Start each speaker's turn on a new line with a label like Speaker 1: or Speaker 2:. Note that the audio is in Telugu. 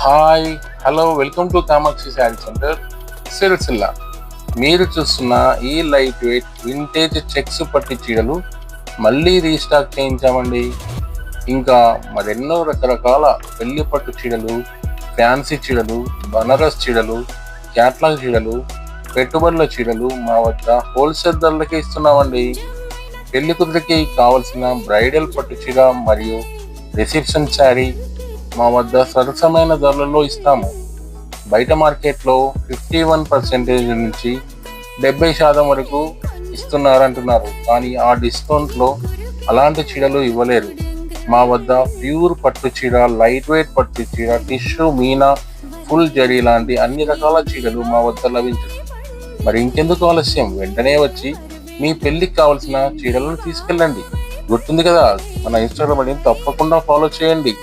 Speaker 1: Hi, hello, welcome to Kamakshi sari centre Sircilla. మీరు చూస్తున్న ఈ లైట్ వెయిట్ వింటేజ్ చెక్స్ పట్టి చీరలు మళ్ళీ రీస్టాక్ చేయించామండి. ఇంకా మరెన్నో రకరకాల పెళ్లి పట్టు చీరలు, ఫ్యాన్సీ చీరలు, బనారస్ చీరలు, క్యాట్లాగ్ చీరలు, పెట్టుబడుల చీరలు మా వద్ద హోల్సేల్ ధరలకే ఇస్తున్నామండి. పెళ్లి కుదిరికి కావలసిన బ్రైడల్ పట్టు చీర మరియు రిసెప్షన్ శారీ మా వద్ద సరసమైన ధరలలో ఇస్తాము. బయట మార్కెట్లో 51% నుంచి 70% వరకు ఇస్తున్నారంటున్నారు, కానీ ఆ డిస్కౌంట్లో అలాంటి చీరలు ఇవ్వలేరు. మా వద్ద ప్యూర్ పట్టు చీర, లైట్ వెయిట్ పట్టు చీర, టిష్యూ, మీనా, ఫుల్ జరీ లాంటి అన్ని రకాల చీరలు మా వద్ద లభించును. మరి ఇంకెందుకు ఆలస్యం, వెంటనే వచ్చి మీ పెళ్లికి కావలసిన చీరలను తీసుకెళ్ళండి. గుర్తుంది కదా, మన ఇన్స్టాగ్రామ్ ఐడిని తప్పకుండా ఫాలో చేయండి.